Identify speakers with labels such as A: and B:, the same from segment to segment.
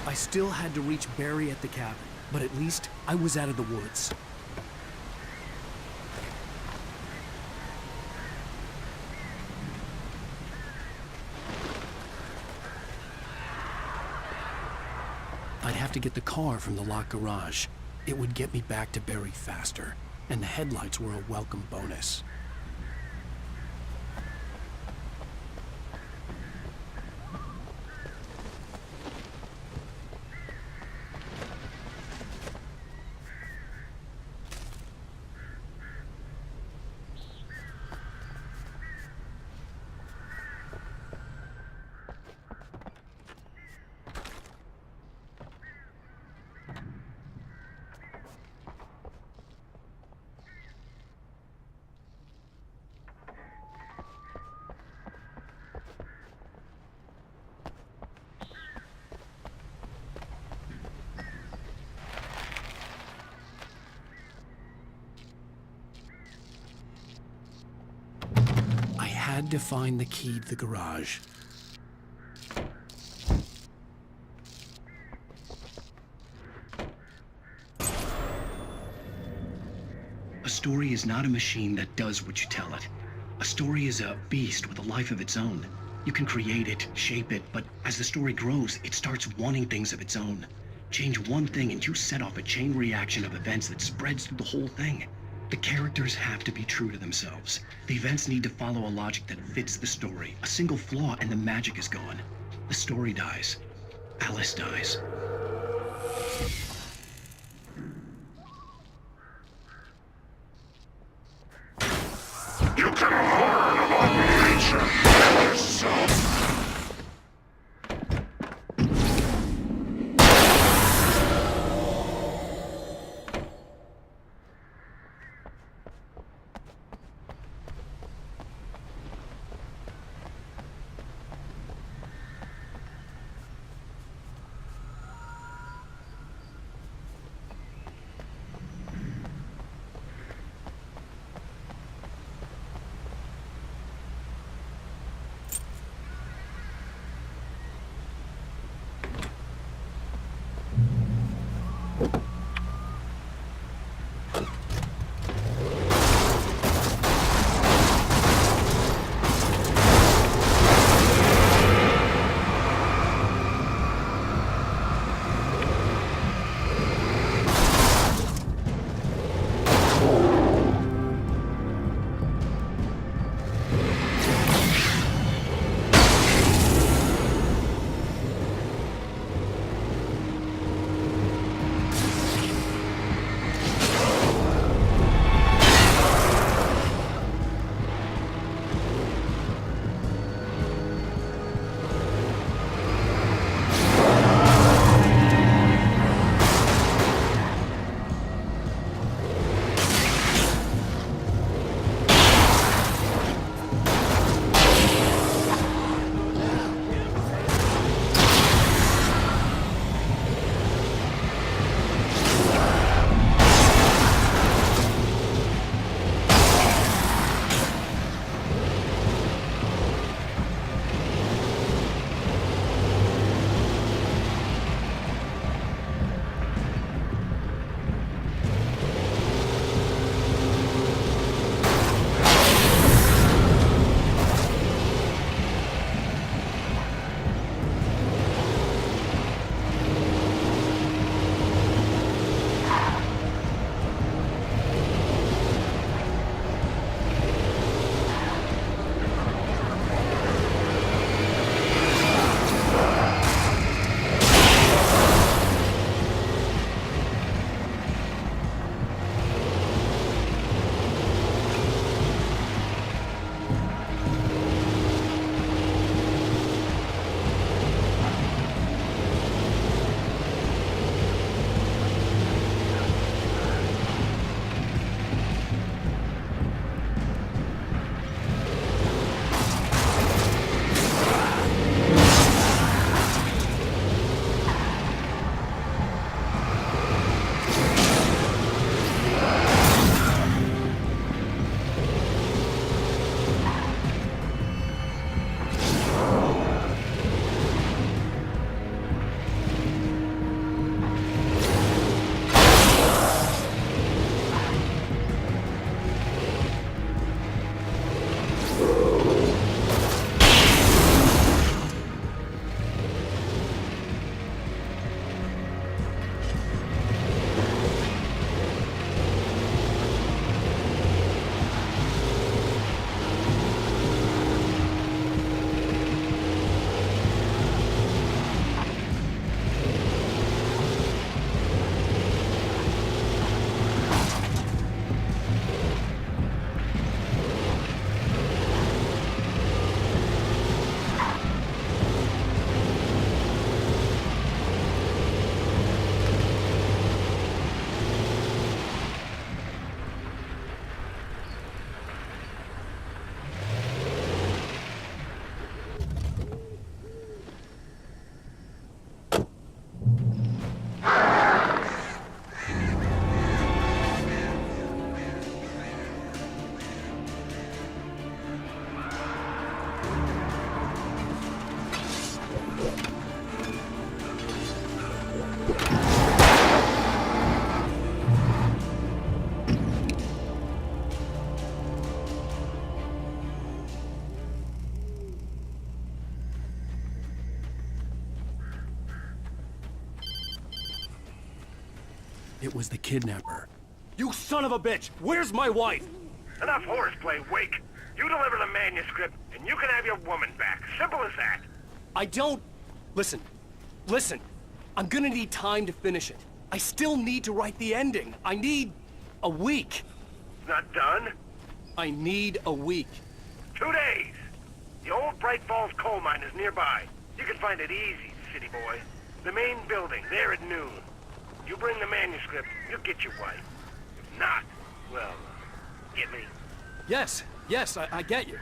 A: I still had to reach Barry at the cabin, but at least I was out of the woods. I'd have to get the car from the locked garage. It would get me back to Barry faster, and the headlights were a welcome bonus. I had to find the key to the garage.
B: A story is not a machine that does what you tell it. A story is a beast with a life of its own. You can create it, shape it, but as the story grows, it starts wanting things of its own. Change one thing and you set off a chain reaction of events that spreads through the whole thing. The characters have to be true to themselves. The events need to follow a logic that fits the story. A single flaw and the magic is gone. The story dies. Alice dies.
C: You can learn about nature yourself.
A: it was the kidnapper.
D: You son of a bitch! Where's my wife?
E: Enough horseplay, Wake. You deliver the manuscript, and you can have your woman back. Simple as that.
D: I don't... Listen. I'm gonna need time to finish it. I still need to write the ending. I need... a week.
E: Not done?
D: I need a week.
E: 2 days. The old Bright Falls coal mine is nearby. You can find it easy, city boy. The main building, there at noon. You bring the manuscript, you'll get your wife. If not, well, get me.
D: Yes, I get you.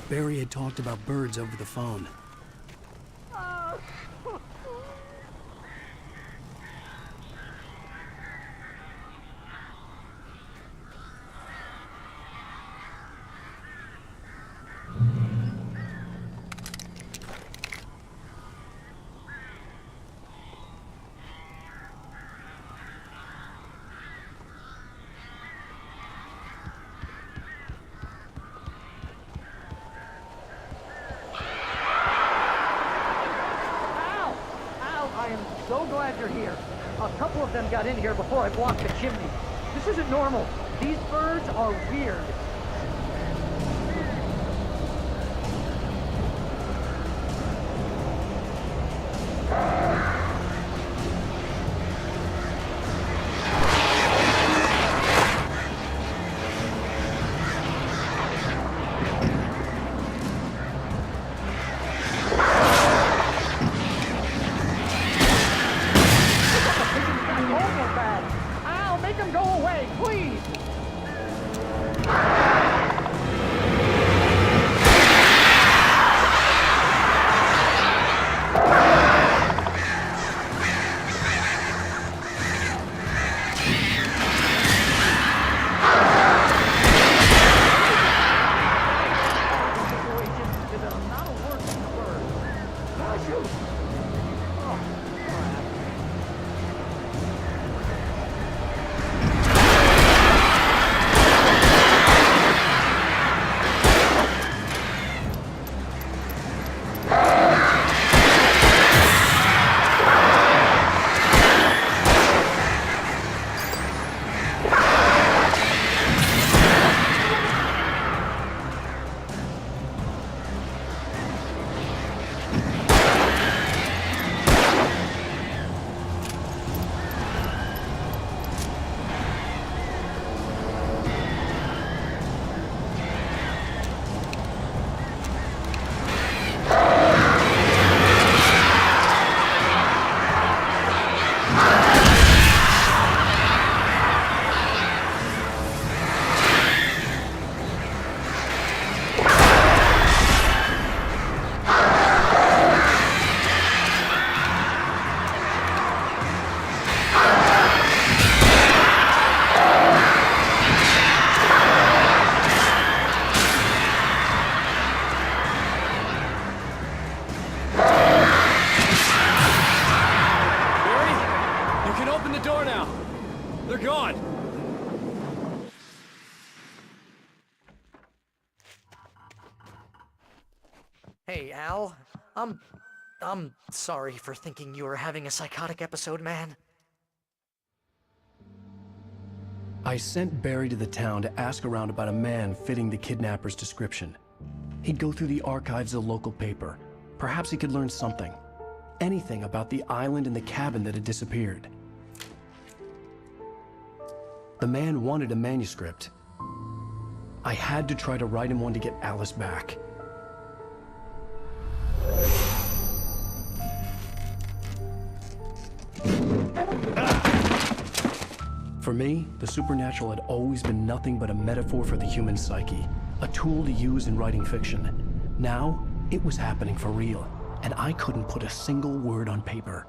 A: Barry had talked about birds over the phone.
F: So glad you're here. A couple of them got in here before I blocked the chimney. This isn't normal. These birds are weird. Hey, Al. I'm sorry for thinking you were having a psychotic episode, man.
A: I sent Barry to the town to ask around about a man fitting the kidnapper's description. He'd go through the archives of the local paper. Perhaps he could learn something. Anything about the island and the cabin that had disappeared. The man wanted a manuscript. I had to try to write him one to get Alice back. For me, the supernatural had always been nothing but a metaphor for the human psyche, a tool to use in writing fiction. Now, it was happening for real, and I couldn't put a single word on paper.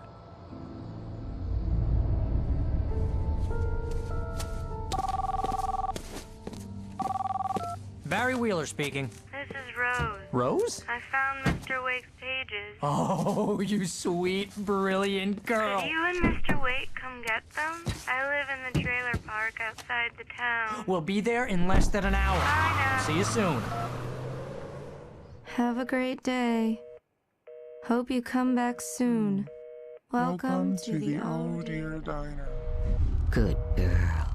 F: Barry Wheeler speaking.
G: This is Rose.
F: Rose?
G: I found Mr. Mr. Wake's pages.
H: Oh, you sweet, brilliant girl.
G: Could you and Mr. Wake come get them? I live in the trailer park outside the town.
H: We'll be there in less than an hour.
G: Bye now.
H: See you soon.
I: Have a great day. Hope you come back soon. Welcome to the
C: Oh Dear Diner.
H: Good girl.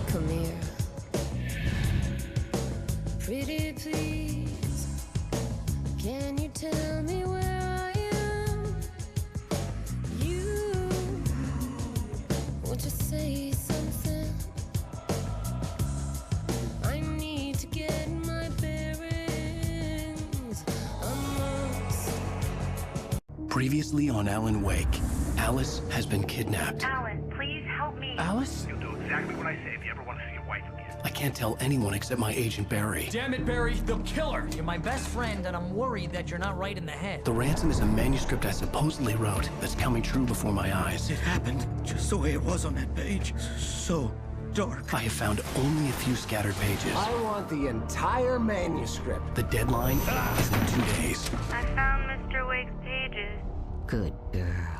I: Come here. Pretty please, can you tell me where I am? You, won't you say something? I need to get my bearings amongst.
A: Previously on Alan Wake, Alice has been kidnapped.
G: Alan, please help me.
A: Alice?
E: You'll do exactly what I say if you ever want to see your wife again.
A: I can't tell anyone except my agent Barry.
D: Damn it, Barry, they'll kill her.
H: You're my best friend, and I'm worried that you're not right in the head.
A: The ransom is a manuscript I supposedly wrote that's coming true before my eyes.
J: It happened just the way it was on that page. So dark.
A: I have found only a few scattered pages.
K: I want the entire manuscript.
A: The deadline is in 2 days.
G: I found Mr. Wake's pages.
H: Good girl.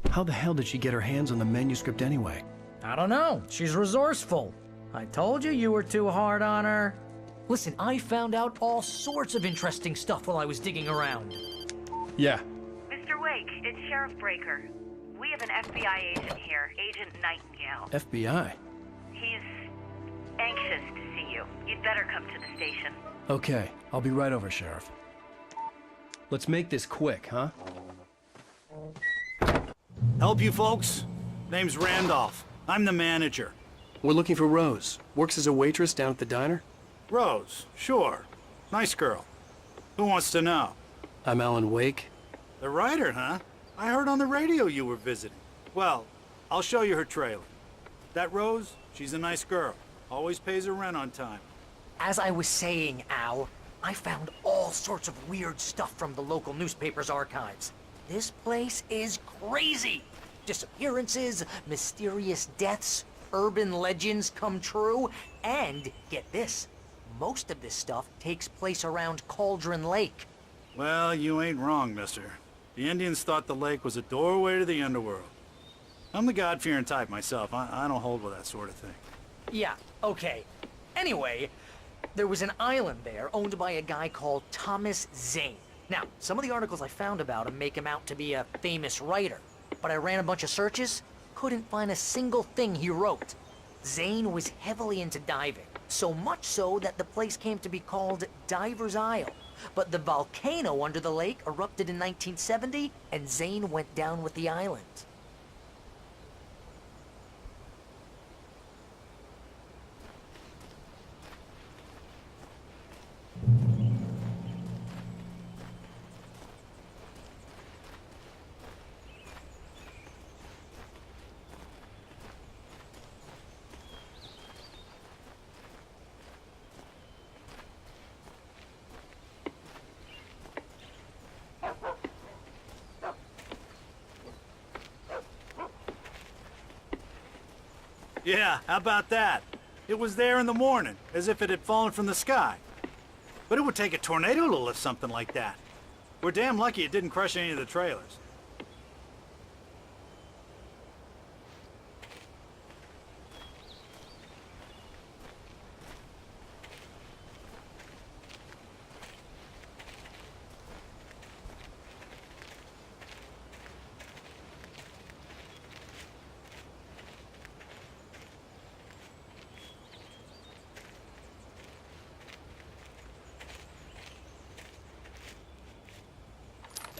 A: How the hell did she get her hands on the manuscript anyway?
H: I don't know. She's resourceful. I told you you were too hard on her. Listen, I found out all sorts of interesting stuff while I was digging around.
A: Yeah.
G: Mr. Wake, it's Sheriff Breaker. We have an FBI agent here, Agent Nightingale.
A: FBI?
G: He's anxious to see you. You'd better come to the station.
A: Okay, I'll be right over, Sheriff. Let's make this quick, huh?
J: Help you folks? Name's Randolph. I'm the manager.
D: We're looking for Rose. Works as a waitress down at the diner.
J: Rose, sure. Nice girl. Who wants to know?
D: I'm Alan Wake.
J: The writer, huh? I heard on the radio you were visiting. Well, I'll show you her trailer. That Rose, she's a nice girl. Always pays her rent on time.
H: As I was saying, Al, I found all sorts of weird stuff from the local newspaper's archives. This place is crazy. Disappearances, mysterious deaths, urban legends come true, and get this, most of this stuff takes place around Cauldron Lake.
J: Well, you ain't wrong, mister. The Indians thought the lake was a doorway to the underworld. I'm the God-fearing type myself. I don't hold with that sort of thing.
H: Yeah, okay. Anyway, there was an island there owned by a guy called Thomas Zane. Now, some of the articles I found about him make him out to be a famous writer, but I ran a bunch of searches, couldn't find a single thing he wrote. Zane was heavily into diving, so much so that the place came to be called Diver's Isle. But the volcano under the lake erupted in 1970, and Zane went down with the island.
J: Yeah, how about that? It was there in the morning, as if it had fallen from the sky. But it would take a tornado to lift something like that. We're damn lucky it didn't crush any of the trailers.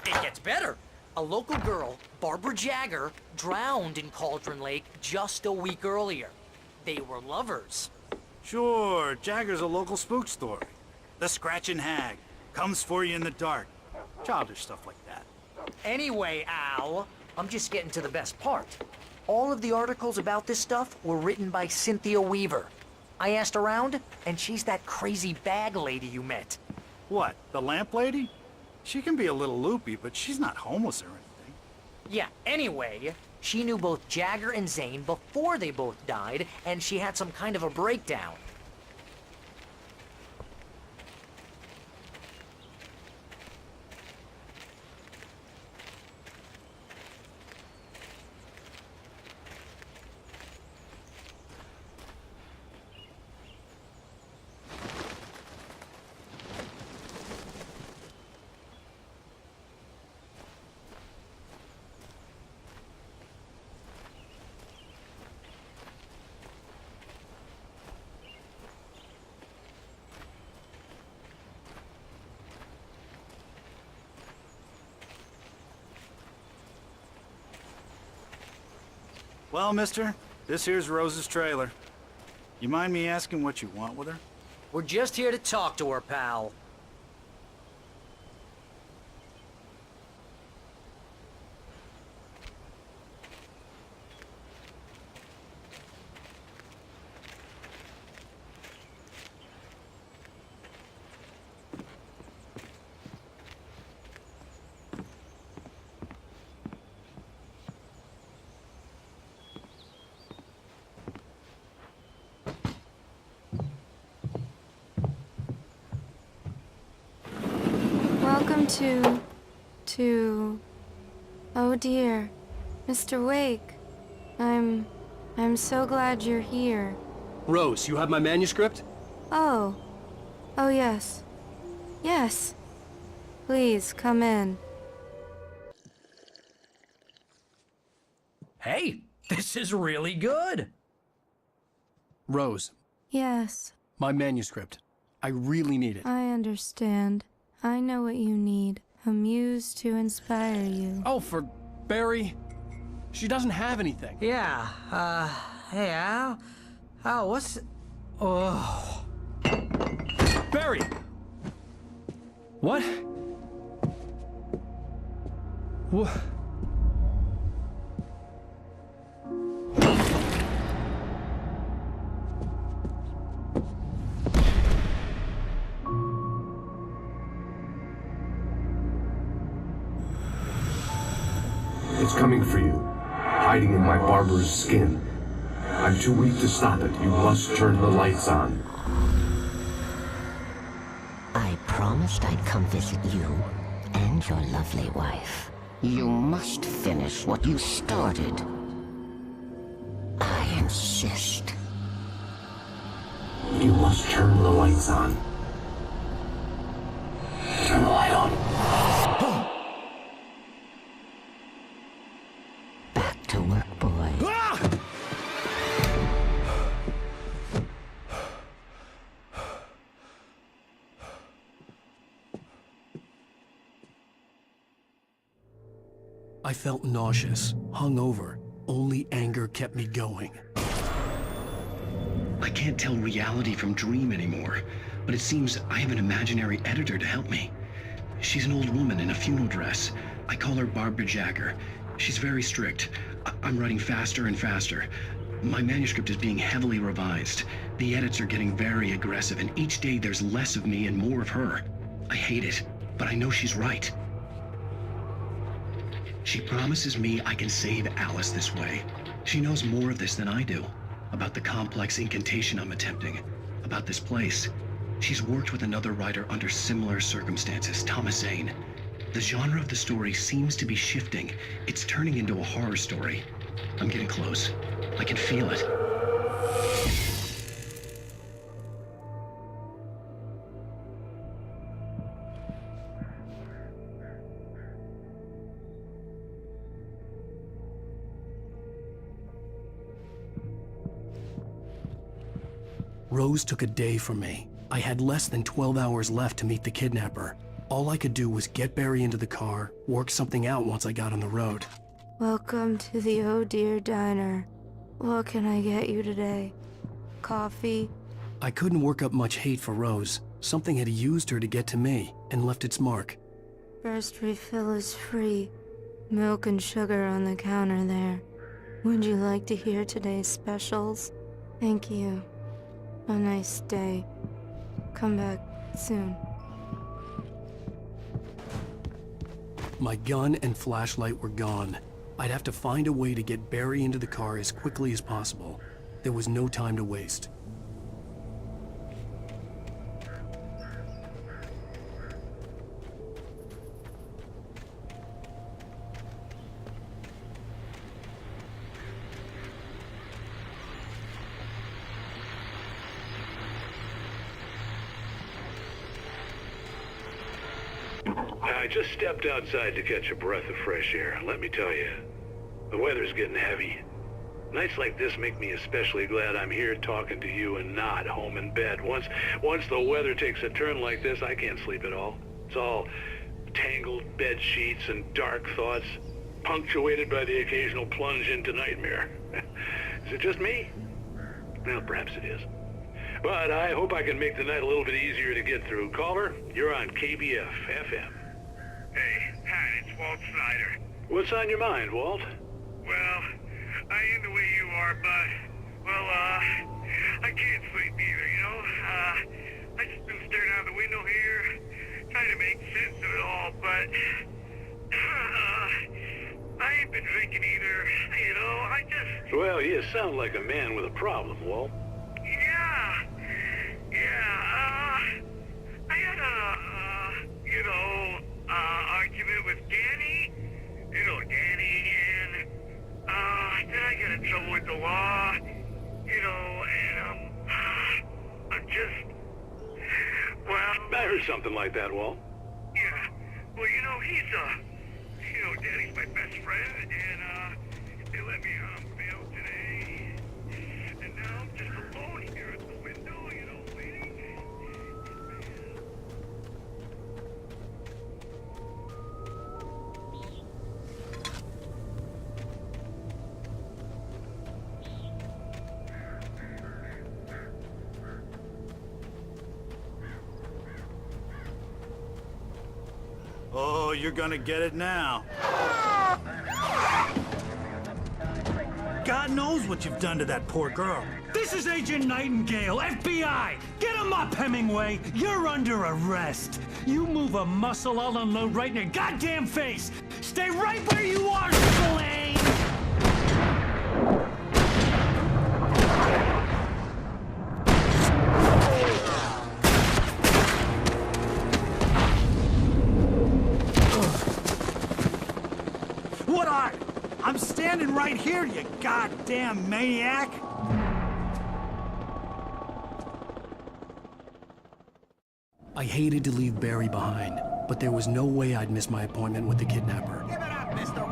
H: It gets better. A local girl, Barbara Jagger, drowned in Cauldron Lake just a week earlier. They were lovers.
J: Sure, Jagger's a local spook story. The Scratching Hag comes for you in the dark. Childish stuff like that.
H: Anyway, Al, I'm just getting to the best part. All of the articles about this stuff were written by Cynthia Weaver. I asked around, and she's that crazy bag lady you met.
J: What, the lamp lady? She can be a little loopy, but she's not homeless or anything.
H: Yeah, anyway, she knew both Jagger and Zane before they both died, and she had some kind of a breakdown.
J: Well, mister, this here's Rose's trailer. You mind me asking what you want with her?
H: We're just here to talk to her, pal.
I: Welcome to... Oh dear, Mr. Wake. I'm so glad you're here.
D: Rose, you have my manuscript?
I: Oh. Oh yes. Yes. Please, come in.
L: Hey, this is really good.
A: Rose,
I: Yes,
A: my manuscript. I really need it.
I: I understand. I know what you need. A muse to inspire you.
A: Oh, for Barry? She doesn't have anything.
L: Yeah, hey, Al? Al, what's... Oh...
A: Barry! What? What?
C: It's coming for you, hiding in my barber's skin. I'm too weak to stop it. You must turn the lights on.
M: I promised I'd come visit you and your lovely wife. You must finish what you started. I insist.
C: You must turn the lights on. Turn the light on.
M: Back to work, boy.
A: I felt nauseous, hungover. Only anger kept me going.
B: I can't tell reality from dream anymore, but it seems I have an imaginary editor to help me. She's an old woman in a funeral dress. I call her Barbara Jagger. She's very strict. I'm writing faster and faster. My manuscript is being heavily revised. The edits are getting very aggressive, and each day there's less of me and more of her. I hate it, but I know she's right. She promises me I can save Alice this way. She knows more of this than I do. About the complex incantation I'm attempting. About this place. She's worked with another writer under similar circumstances, Thomas Zane. The genre of the story seems to be shifting. It's turning into a horror story. I'm getting close. I can feel it.
A: Rose took a day from me. I had less than 12 hours left to meet the kidnapper. All I could do was get Barry into the car, work something out once I got on the road.
I: Welcome to the Oh Dear Diner. What can I get you today? Coffee?
A: I couldn't work up much hate for Rose. Something had used her to get to me and left its mark.
I: First refill is free. Milk and sugar on the counter there. Would you like to hear today's specials? Thank you. A nice day. Come back soon.
A: My gun and flashlight were gone. I'd have to find a way to get Barry into the car as quickly as possible. There was no time to waste.
N: I just stepped outside to catch a breath of fresh air. Let me tell you, the weather's getting heavy. Nights like this make me especially glad I'm here talking to you and not home in bed. Once the weather takes a turn like this, I can't sleep at all. It's all tangled bed sheets and dark thoughts, punctuated by the occasional plunge into nightmare. Is it just me? Well, perhaps it is. But I hope I can make the night a little bit easier to get through. Caller, you're on KBF FM.
E: Hey, Pat, it's Walt Snyder.
N: What's on your mind, Walt?
E: Well, I am the way you are, but, well, I can't sleep either, you know? I just been staring out the window here, trying to make sense of it all, but, I ain't been drinking either, you know, I just...
N: Well, you sound like a man with a problem, Walt.
E: I had argument with Danny, Danny, and, then I got in trouble with the law, and, I'm just, well...
N: I heard something like that, Walt.
E: Yeah, well, he's, Danny's my best friend, and, they let me, bail today, and now I'm just alone here at the window, waiting.
J: Oh, you're gonna get it now. God knows what you've done to that poor girl.
O: This is Agent Nightingale, FBI! Get him up, Hemingway! You're under arrest! You move a muscle, I'll unload right in your goddamn face! Stay right where you are, Spillane!
J: What are? I'm standing right here, you goddamn maniac!
A: I hated to leave Barry behind, but there was no way I'd miss my appointment with the kidnapper.
K: Give it up, Mr.